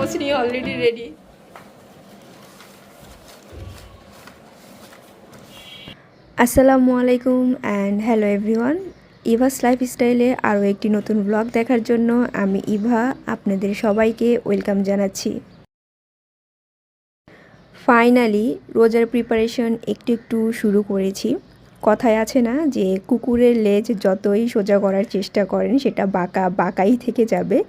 Pose নিয়ে already ready. আসসালামু আলাইকুম অ্যান্ড হ্যালো এভরিওয়ান। ইভাস লাইফস্টাইলে আরও একটি নতুন ব্লগ দেখার জন্য আমি ইভা আপনাদের সবাইকে ওয়েলকাম জানাচ্ছি। ফাইনালি রোজার প্রিপারেশন একটু একটু শুরু করেছি। কথায় আছে না যে কুকুরের লেজ যতই সোজা করার চেষ্টা করেন সেটা বাঁকা বাঁকাই থেকে যাবে।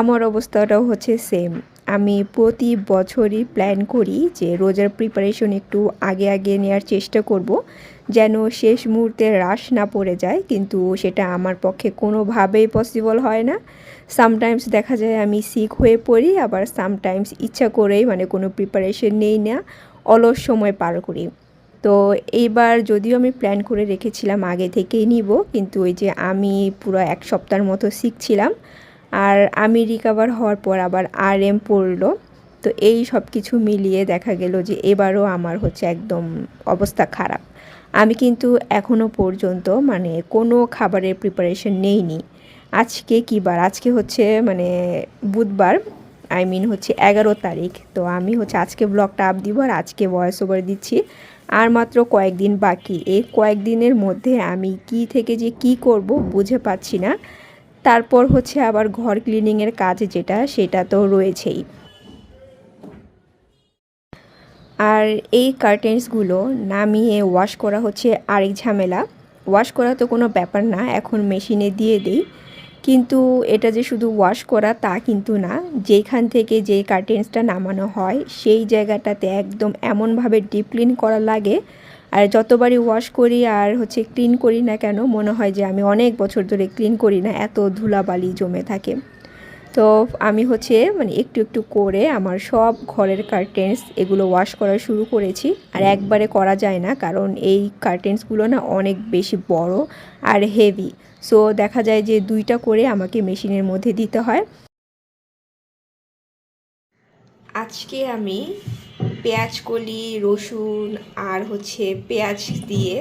আমার অবস্থাটাও হচ্ছে সেম। আমি প্রতি বছরই প্ল্যান করি যে রোজার প্রিপারেশন একটু আগে আগে নেওয়ার চেষ্টা করব, যেন শেষ মুহূর্তে রাশ না পড়ে যায়, কিন্তু সেটা আমার পক্ষে কোনোভাবেই পসিবল হয় না। সামটাইমস দেখা যায় আমি সিক হয়ে পড়ি, আবার সামটাইমস ইচ্ছা করেই কোনো প্রিপারেশন নেই না, অলস সময় পার করি। তো এইবার যদিও আমি প্ল্যান করে রেখেছিলাম আগে থেকেই নিব, কিন্তু ওই যে আমি পুরো এক সপ্তাহের মতো শিখছিলাম, আর আমি রিকভার হওয়ার পর আবার RM পড়লো। তো এই সব কিছু মিলিয়ে দেখা গেল যে এবারও আমার হচ্ছে একদম অবস্থা খারাপ। আমি কিন্তু এখনও পর্যন্ত কোনো খাবারের প্রিপারেশন নেইনি। আজকে কী বার? আজকে হচ্ছে বুধবার, হচ্ছে 11 তারিখ। তো আমি হচ্ছে আজকে ব্লগটা আপ দিব আর আজকে ভয়েস ওভার দিচ্ছি। আর মাত্র কয়েকদিন বাকি। এই কয়েকদিনের মধ্যে আমি কি থেকে যে কি করব বুঝে পাচ্ছি না। তারপর হচ্ছে আবার ঘর ক্লিনিংয়ের কাজ যেটা, সেটা তো রয়েছেই। আর এই কার্টেন্সগুলো নামিয়ে ওয়াশ করা হচ্ছে আরেক ঝামেলা। ওয়াশ করা তো কোনো ব্যাপার না, এখন মেশিনে দিয়ে দিই। কিন্তু এটা যে শুধু ওয়াশ করা তা কিন্তু না, যেখান থেকে যেই কার্টেন্সটা নামানো হয় সেই জায়গাটাতে একদম এমনভাবে ডিপ ক্লিন করা লাগে। আর যতবারই ওয়াশ করি আর হচ্ছে ক্লিন করি না কেন, মনে হয় যে আমি অনেক বছর ধরে ক্লিন করি না, এত ধুলাবালি জমে থাকে। তো আমি হচ্ছে একটু একটু করে আমার সব ঘরের কার্টেন্স এগুলো ওয়াশ করা শুরু করেছি। আর একবারে করা যায় না, কারণ এই কার্টেন্সগুলো না অনেক বেশি বড় আর হেভি। সো দেখা যায় যে দুইটা করে আমাকে মেশিনের মধ্যে দিতে হয়। আজকে আমি পেঁয়াজ কলি, রসুন আর হচ্ছে পেঁয়াজ দিয়ে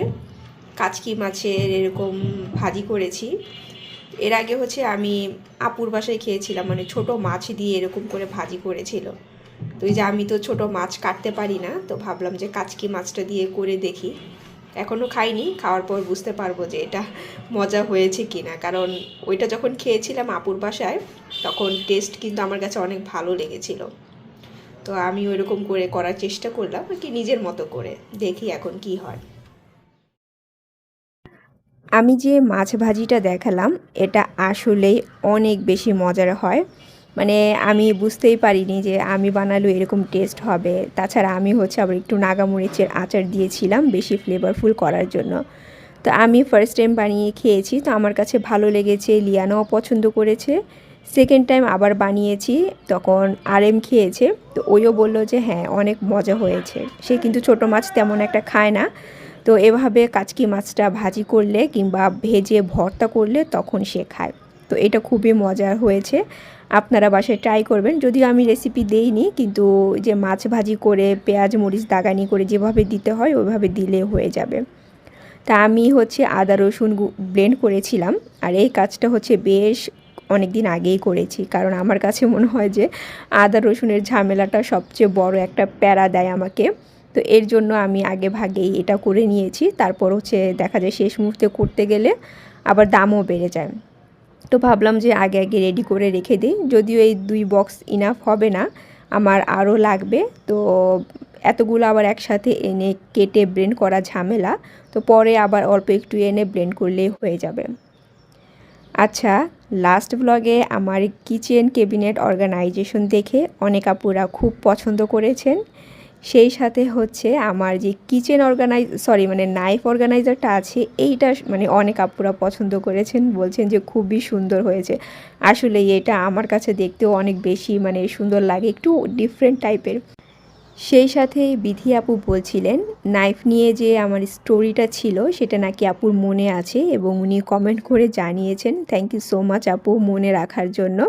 কাচকি মাছের এরকম ভাজি করেছি। এর আগে হচ্ছে আমি আপুর বাসায় খেয়েছিলাম, ছোট মাছ দিয়ে এরকম করে ভাজি করেছিল। তো এই যে আমি তো ছোট মাছ কাটতে পারি না, তো ভাবলাম যে কাচকি মাছটা দিয়ে করে দেখি। এখনও খাইনি, খাওয়ার পর বুঝতে পারবো যে এটা মজা হয়েছে কি না, কারণ ওইটা যখন খেয়েছিলাম আপুর বাসায় তখন টেস্ট কিন্তু আমার কাছে অনেক ভালো লেগেছিল। তো আমি ওইরকম করে করার চেষ্টা করলাম আর কি, নিজের মতো করে দেখি এখন কি হয়। আমি যে মাছ ভাজিটা দেখালাম এটা আসলেই অনেক বেশি মজার হয়। আমি বুঝতেই পারিনি যে আমি বানালেও এরকম টেস্ট হবে। তাছাড়া আমি হচ্ছে আবার একটু নাগামরিচের আচার দিয়েছিলাম বেশি ফ্লেভারফুল করার জন্য। তো আমি ফার্স্ট টাইম বানিয়ে খেয়েছি, তো আমার কাছে ভালো লেগেছে, লিয়ানাও পছন্দ করেছে। সেকেন্ড টাইম আবার বানিয়েছি, তখন RM খেয়েছে, তো ওইও বললো যে হ্যাঁ অনেক মজা হয়েছে। সে কিন্তু ছোটো মাছ তেমন একটা খায় না, তো এভাবে কাচকি মাছটা ভাজি করলে কিংবা ভেজে ভর্তা করলে তখন সে খায়। তো এটা খুবই মজার হয়েছে, আপনারা বাসায় ট্রাই করবেন। যদিও আমি রেসিপি দেইনি, কিন্তু যে মাছ ভাজি করে পেঁয়াজ মরিচ দাগানি করে যেভাবে দিতে হয় ওইভাবে দিলে হয়ে যাবে। তা আমি হচ্ছে আদা রসুন ব্লেন্ড করেছিলাম, আর এই কাজটা হচ্ছে বেশ অনেক দিন আগেই করেছি, কারণ আমার কাছে মনে হয় যে আদা রসুনের ঝামেলাটা সবচেয়ে বড় একটা প্যারা দেয় আমাকে। তো এর জন্য আমি আগে ভাগেই এটা করে নিয়েছি। তারপর হচ্ছে দেখা যায় শেষ মুহূর্তে করতে গেলে আবার দামও বেড়ে যায়। তো ভাবলাম যে আগে আগে রেডি করে রেখে দিই, যদিও এই 2 বক্স ইনাফ হবে না, আমার আরও লাগবে। তো এতগুলো আবার একসাথে এনে কেটে ব্লেন্ড করা ঝামেলা, তো পরে আবার অল্প একটু এনে ব্লেন্ড করলেই হয়ে যাবে। আচ্ছা, লাস্ট ব্লগে আমার কিচেন ক্যাবিনেট অর্গানাইজেশন দেখে অনেক আপুরা খুব পছন্দ করেছেন। সেই সাথে হচ্ছে আমার যে কিচেন নাইফ অর্গানাইজারটা আছে এইটা অনেক আপুরা পছন্দ করেছেন, বলছেন যে খুবই সুন্দর হয়েছে। আসলে এটা আমার কাছে দেখতেও অনেক বেশি সুন্দর লাগে, একটু ডিফারেন্ট টাইপের। সেই সাথে বিধি আপু বলছিলেন নাইফ নিয়ে যে আমার স্টোরিটা ছিল সেটা নাকি আপুর মনে আছে, এবং উনি কমেন্ট করে জানিয়েছেন। থ্যাংক ইউ সো মাচ আপু মনে রাখার জন্য।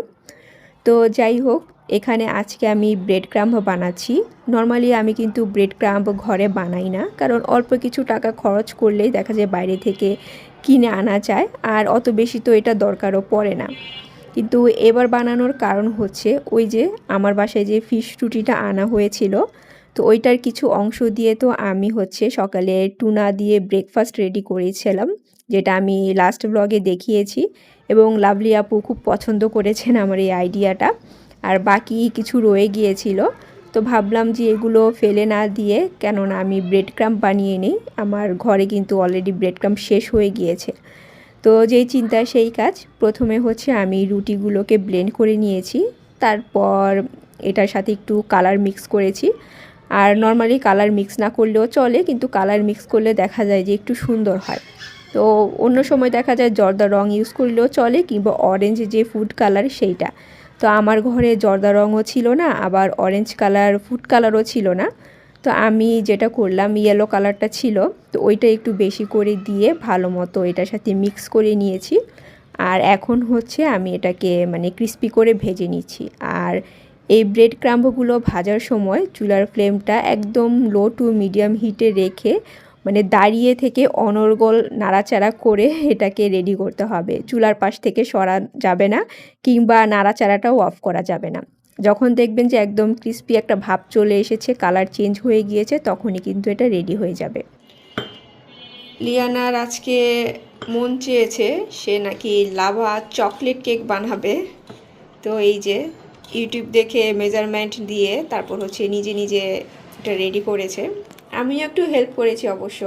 তো যাই হোক, এখানে আজকে আমি ব্রেড ক্রাম্ব বানাচ্ছি। নর্মালি আমি কিন্তু ব্রেড ক্রাম্ব ঘরে বানাই না, কারণ অল্প কিছু টাকা খরচ করলেই দেখা যায় বাইরে থেকে কিনে আনা যায়, আর অত বেশি তো এটা দরকারও পড়ে না। কিন্তু এবার বানানোর কারণ হচ্ছে ওই যে আমার বাসায় যে ফিশ রুটিটা আনা হয়েছিল, তো ওইটার কিছু অংশ দিয়ে তো আমি হচ্ছে সকালে টুনা দিয়ে ব্রেকফাস্ট রেডি করেছিলাম, যেটা আমি লাস্ট ব্লগে দেখিয়েছি এবং লাভলি আপু খুব পছন্দ করেছেন আমার এই আইডিয়াটা। আর বাকি কিছু রয়ে গিয়েছিল, তো ভাবলাম যে এগুলো ফেলে না দিয়ে কেননা আমি ব্রেড ক্রাম্প বানিয়ে নিই, আমার ঘরে কিন্তু অলরেডি ব্রেড ক্রাম্প শেষ হয়ে গিয়েছে। তো যেই চিন্তা সেই কাজ, প্রথমে হচ্ছে আমি রুটিগুলোকে ব্লেন্ড করে নিয়েছি, তারপর এটার সাথে একটু কালার মিক্স করেছি। আর নর্মালি কালার মিক্স না করলেও চলে, কিন্তু কালার মিক্স করলে দেখা যায় যে একটু সুন্দর হয়। তো অন্য সময় দেখা যায় জর্দা রং ইউজ করলেও চলে, কিংবা অরেঞ্জ যে ফুড কালার সেইটা। তো আমার ঘরে জর্দা রঙও ছিল না, আবার অরেঞ্জ কালার ফুড কালারও ছিল না। তো আমি যেটা করলাম, ইয়েলো কালারটা ছিল, তো ওইটা একটু বেশি করে দিয়ে ভালো মতো এটার সাথে মিক্স করে নিয়েছি। আর এখন হচ্ছে আমি এটাকে মানে ক্রিস্পি করে ভেজে নিচ্ছি। আর এই ব্রেড ক্রাম্বগুলো ভাজার সময় চুলার ফ্লেমটা একদম লো টু মিডিয়াম হিটে রেখে মানে দাঁড়িয়ে থেকে অনর্গল নাড়াচাড়া করে এটাকে রেডি করতে হবে। চুলার পাশ থেকে সরা যাবে না, কিংবা নাড়াচাড়াটাও অফ করা যাবে না। যখন দেখবেন যে একদম ক্রিস্পি একটা ভাব চলে এসেছে, কালার চেঞ্জ হয়ে গিয়েছে, তখনই কিন্তু এটা রেডি হয়ে যাবে। লিয়ানার আজকে মন চেয়েছে সে নাকি লাভা চকলেট কেক বানাবে। তো এই যে ইউটিউব দেখে মেজারমেন্ট দিয়ে তারপর হচ্ছে নিজে নিজে এটা রেডি করেছে। আমিও একটু হেল্প করেছি অবশ্য,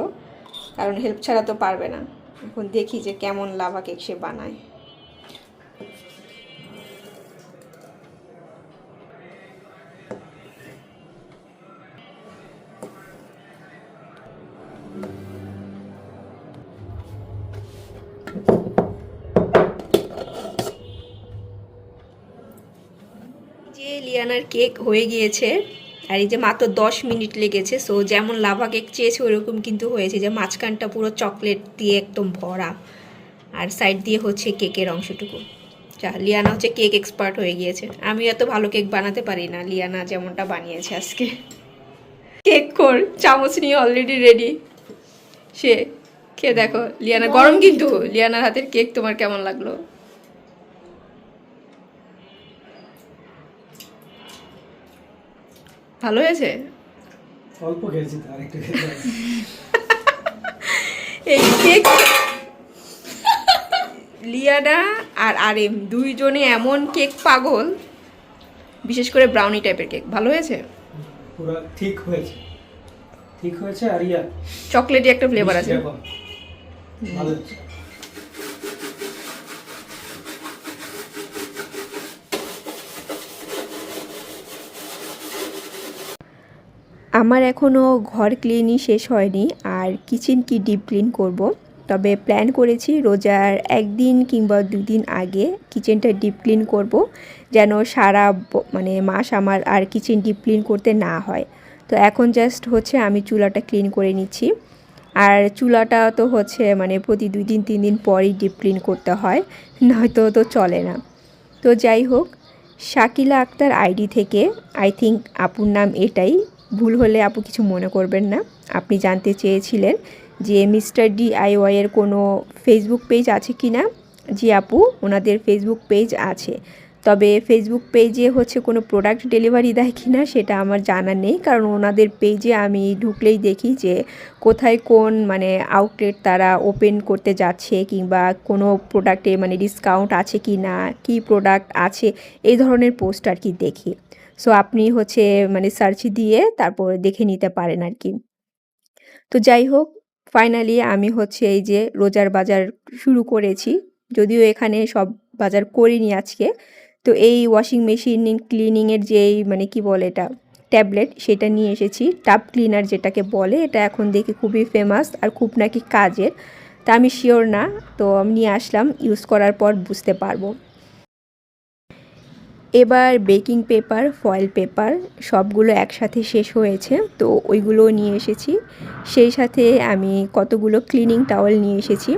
কারণ হেল্প ছাড়া তো পারবে না। এখন দেখি যে কেমন লাভা কেক সে বানায়। যে লিয়ানার কেক হয়ে গিয়েছে, আর এই যে মাত্র 10 মিনিট লেগেছে। সো যেমন লাভা কেক চেয়েছে ওরকম কিন্তু হয়েছে, যে মাঝখানটা পুরো চকলেট দিয়ে একদম ভরা, আর সাইড দিয়ে হচ্ছে কেকের অংশটুকু। যা, লিয়ানা হচ্ছে কেক এক্সপার্ট হয়ে গিয়েছে। আমি এত ভালো কেক বানাতে পারি না, লিয়ানা যেমনটা বানিয়েছে আজকে। কেক কর, চামচ নিয়ে অলরেডি রেডি সে। খেয়ে দেখো লিয়ানা, গরম কিন্তু। লিয়ানার হাতের কেক তোমার কেমন লাগলো? ভালো হয়েছে? অল্প খেয়েছি, আরেকটু খেতে হবে। এই কেক লিয়ানা আর আরেম দুইজনে এমন কেক পাগল, বিশেষ করে ব্রাউনি টাইপের কেক। ভালো হয়েছে? পুরো ঠিক হয়েছে, ঠিক হয়েছে। আর ইয়া চকলেটি একটা ফ্লেভার আছে। ভালো হয়েছে। আমার এখনও ঘর ক্লিনই শেষ হয়নি, আর কিচেন কি ডিপ ক্লিন করব। তবে প্ল্যান করেছি রোজার একদিন কিংবা 2 দিন আগে কিচেনটা ডিপ ক্লিন করব, যেন সারা মানে মাস আমার আর কিচেন ডিপ ক্লিন করতে না হয়। তো এখন জাস্ট হচ্ছে আমি চুলাটা ক্লিন করে নিচ্ছি। আর চুলাটা তো হচ্ছে মানে প্রতি 2 দিন 3 দিন পরই ডিপ ক্লিন করতে হয়, নয়তো তো চলে না। তো যাই হোক, শাকিলা আক্তার আইডি থেকে, আই থিঙ্ক আপুর নাম এটাই, ভুল হলে আপু কিছু মনে করবেন না। আপনি জানতে চেয়েছিলেন যে মিস্টার DIY এর কোনো ফেসবুক পেজ আছে কি না। জি আপু, ওনাদের ফেসবুক পেজ আছে, তবে ফেসবুক পেজে হচ্ছে কোনো প্রোডাক্ট ডেলিভারি দেয় কি না সেটা আমার জানা নেই, কারণ ওনাদের পেজে আমি ঢুকলেই দেখি যে কোথায় কোন মানে আউটলেট তারা ওপেন করতে যাচ্ছে, কিংবা কোনো প্রোডাক্টে মানে ডিসকাউন্ট আছে কি না, কী প্রোডাক্ট আছে, এই ধরনের পোস্ট আর কি দেখি। সো আপনি হচ্ছে মানে সার্চ দিয়ে তারপর দেখে নিতে পারেন আর কি। তো যাই হোক, ফাইনালি আমি হচ্ছে এই যে রোজার বাজার শুরু করেছি, যদিও এখানে সব বাজার করিনি আজকে। তো এই ওয়াশিং মেশিন ক্লিনিংয়ের যেই মানে কি বলে এটা ট্যাবলেট, সেটা নিয়ে এসেছি। টাব ক্লিনার যেটাকে বলে, এটা এখন দেখি খুবই ফেমাস আর খুব নাকি কাজের। তা আমি শিওর না, তো আমি নিয়ে আসলাম, ইউজ করার পর বুঝতে পারবো। এবার বেকিং পেপার, ফয়েল পেপার সবগুলো একসাথে শেষ হয়েছে, তো ওইগুলো নিয়ে এসেছি। সেই সাথে আমি কতগুলো ক্লিনিং টাওয়েল নিয়ে এসেছি।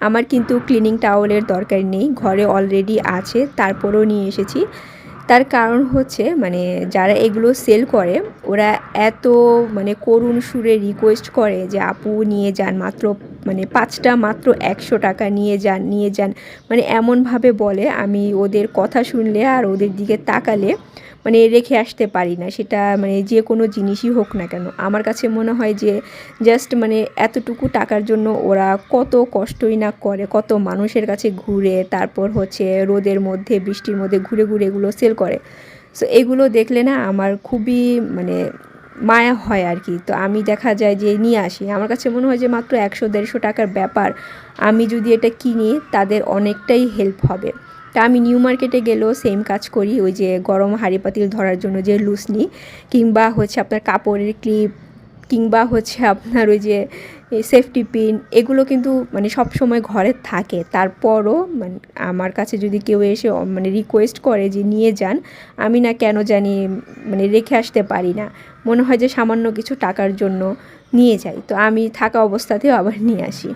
আমার কিন্তু ক্লিনিং টাওয়েলের দরকার নেই, ঘরে অলরেডি আছে, তারপরেও নিয়ে এসেছি। তার কারণ হচ্ছে মানে যারা এগুলো সেল করে ওরা এত মানে করুণ সুরে রিকোয়েস্ট করে যে আপু নিয়ে যান, মাত্র মানে 5টা মাত্র 100 টাকা, নিয়ে যান, মানে এমনভাবে বলে আমি ওদের কথা শুনলে আর ওদের দিকে তাকালে মানে রেখে আসতে পারি না, সেটা মানে যে কোনো জিনিসই হোক না কেন। আমার কাছে মনে হয় যে জাস্ট মানে এতটুকু টাকার জন্য ওরা কত কষ্টই না করে, কত মানুষের কাছে ঘুরে, তারপর হচ্ছে রোদের মধ্যে বৃষ্টির মধ্যে ঘুরে ঘুরে এগুলো সেল করে। সো এগুলো দেখলে না আমার খুবই মানে মায়া হয় আর কি। তো আমি দেখা যায় যে নিয়ে আসি, আমার কাছে মনে হয় যে মাত্র 100-150 টাকার ব্যাপার, আমি যদি এটা কিনি তাদের অনেকটাই হেল্প হবে। তা আমি নিউ মার্কেটে গেলেও সেম কাজ করি, ওই যে গরম হাঁড়ি পাতিল ধরার জন্য যে লুজ নিই, কিংবা হচ্ছে আপনার কাপড়ের ক্লিপ, কিংবা হচ্ছে আপনার ওই যে সেফটি পিন, এগুলো কিন্তু মানে সব সময় ঘরে থাকে। তারপরও মানে আমার কাছে যদি কেউ এসে মানে রিকোয়েস্ট করে যে নিয়ে যান, আমি না কেন জানি মানে রেখে আসতে পারি না, মনে হয় যে সামান্য কিছু টাকার জন্য নিয়ে যাই, তো আমি থাকা অবস্থাতেও আবার নিয়ে আসি।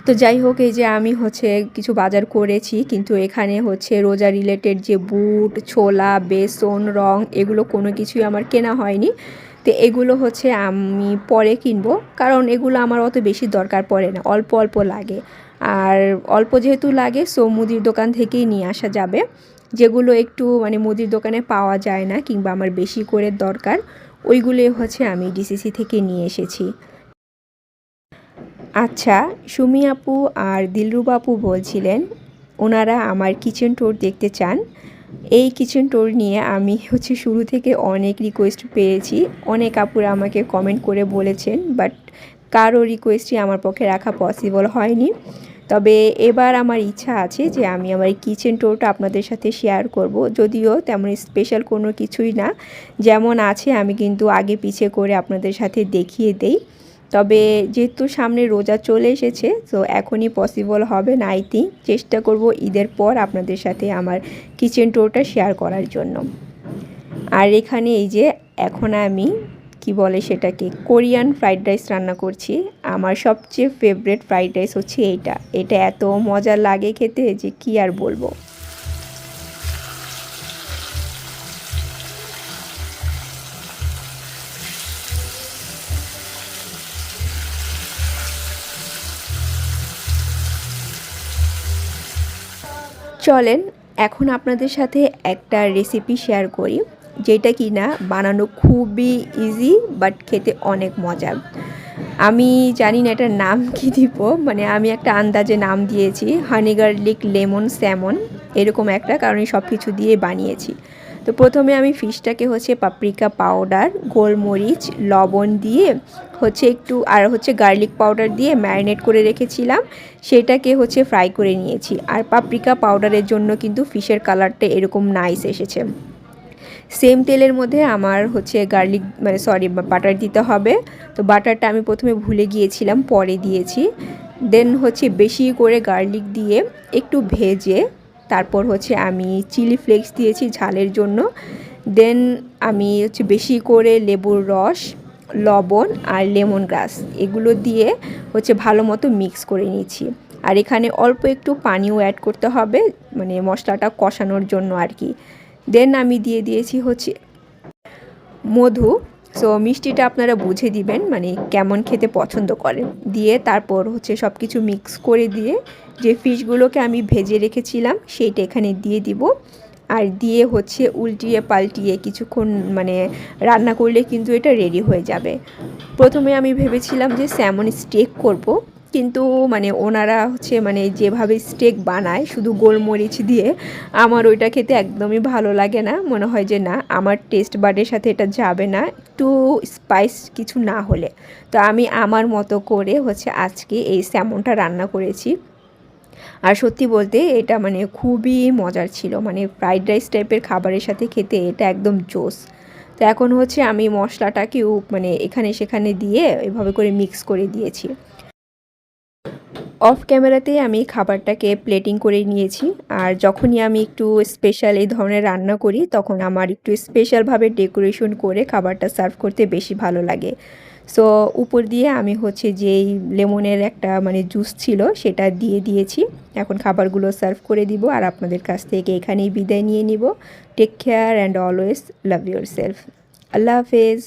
তো যাই হোক, এই যে আমি হচ্ছে কিছু বাজার করেছি, কিন্তু এখানে হচ্ছে রোজা রিলেটেড যে বুট, ছোলা, বেসন, রং, এগুলো কোনো কিছুই আমার কেনা হয়নি। তো এগুলো হচ্ছে আমি পরে কিনবো, কারণ এগুলো আমার অত বেশি দরকার পড়ে না, অল্প অল্প লাগে। আর অল্প যেহেতু লাগে সো মুদির দোকান থেকেই নিয়ে আসা যাবে। যেগুলো একটু মানে মুদির দোকানে পাওয়া যায় না কিংবা আমার বেশি করে দরকার, ওইগুলোই হচ্ছে আমি ডিসিসি থেকে নিয়ে এসেছি। আচ্ছা, সুমি আপু আর দিলরুবা আপু বলছিলেন ওনারা আমার কিচেন ট্যুর দেখতে চান। এই কিচেন ট্যুর নিয়ে আমি হচ্ছে শুরু থেকে অনেক রিকোয়েস্ট পেয়েছি, অনেক আপুরা আমাকে কমেন্ট করে বলেছেন, বাট কারো রিকোয়েস্টই আমার পক্ষে রাখা পসিবল হয়নি। তবে এবার আমার ইচ্ছা আছে যে আমি আমার এই কিচেন ট্যুরটা আপনাদের সাথে শেয়ার করব, যদিও তেমন স্পেশাল কোনো কিছুই না, যেমন আছে আমি কিন্তু আগে পিছে করে আপনাদের সাথে দেখিয়ে দেই। তবে যেহেতু সামনে রোজা চলে এসেছে, তো এখনই পসিবল হবে না, আই থিঙ্ক চেষ্টা করব ঈদের পর আপনাদের সাথে আমার কিচেন ট্যুরটা শেয়ার করার জন্য। আর এখানে এই যে এখন আমি কি বলে সেটাকে কোরিয়ান ফ্রাইড রাইস রান্না করছি। আমার সবচেয়ে ফেভারিট ফ্রাইড রাইস হচ্ছে এইটা, এটা এত মজা লাগে খেতে যে কি আর বলবো। চলেন এখন আপনাদের সাথে একটা রেসিপি শেয়ার করি, যেটা কি না বানানো খুবই ইজি বাট খেতে অনেক মজা। আমি জানি না এটার নাম কি দিব, মানে আমি একটা আন্দাজে নাম দিয়েছি হানি গার্লিক লেমন স্যামন, এরকম একটা, কারণ সব কিছু দিয়ে বানিয়েছি। তো প্রথমে আমি ফিশটাকে হচ্ছে পাপরিকা পাউডার, গোলমরিচ, লবণ দিয়ে হচ্ছে একটু আর হচ্ছে গার্লিক পাউডার দিয়ে ম্যারিনেট করে রেখেছিলাম, সেটাকে হচ্ছে ফ্রাই করে নিয়েছি। আর পাপরিকা পাউডারের জন্য কিন্তু ফিশের কালারটা এরকম নাইস এসেছে। সেম তেলের মধ্যে আমার হচ্ছে গার্লিক মানে সরি বাটার দিতে হবে। তো বাটারটা আমি প্রথমে ভুলে গিয়েছিলাম, পরে দিয়েছি। দেন হচ্ছে বেশি করে গার্লিক দিয়ে একটু ভেজে তারপর হচ্ছে আমি চিলি ফ্লেক্স দিয়েছি ঝালের জন্য। দেন আমি হচ্ছে বেশি করে লেবুর রস, লবণ আর লেমন গ্রাস এগুলো দিয়ে হচ্ছে ভালো মতো মিক্স করে নিয়েছি। আর এখানে অল্প একটু পানিও অ্যাড করতে হবে, মানে মশলাটা কষানোর জন্য আর কি। দেন আমি দিয়ে দিয়েছি হচ্ছে মধু। সো মিষ্টিটা আপনারা বুঝে দিবেন মানে কেমন খেতে পছন্দ করেন, দিয়ে তারপর হচ্ছে সব কিছু মিক্স করে দিয়ে যে ফিশগুলোকে আমি ভেজে রেখেছিলাম সেইটা এখানে দিয়ে দিব। আর দিয়ে হচ্ছে উল্টিয়ে পাল্টিয়ে কিছুক্ষণ মানে রান্না করলে কিন্তু এটা রেডি হয়ে যাবে। প্রথমে আমি ভেবেছিলাম যে স্যামন স্টেক করব, কিন্তু মানে ওনারা হচ্ছে মানে যেভাবে স্টেক বানায় শুধু গোলমরিচ দিয়ে, আমার ওইটা খেতে একদমই ভালো লাগে না, মনে হয় যে না আমার টেস্ট বাডের সাথে এটা যাবে না একটু স্পাইস কিছু না হলে। তো আমি আমার মতো করে হচ্ছে আজকে এই স্যামনটা রান্না করেছি। আর সত্যি বলতে এটা মানে খুবই মজার ছিল, মানে ফ্রাইড রাইস টাইপের খাবারের সাথে খেতে এটা একদম জোস। তো এখন হচ্ছে আমি মশলাটাকেও মানে এখানে সেখানে দিয়ে এভাবে করে মিক্স করে দিয়েছি। অফ ক্যামেরাতে আমি খাবারটাকে প্লেটিং করে নিয়েছি। আর যখনই আমি একটু স্পেশাল এই ধরনের রান্না করি তখন আমার একটু স্পেশালভাবে ডেকোরেশন করে খাবারটা সার্ভ করতে বেশি ভালো লাগে। সো উপর দিয়ে আমি হচ্ছে যেই লেমনের একটা মানে জুস ছিল সেটা দিয়ে দিয়েছি। এখন খাবারগুলো সার্ভ করে দিব আর আপনাদের কাছ থেকে এখানেই বিদায় নিয়ে নিব। Take care and always love yourself. Allah হাফেজ।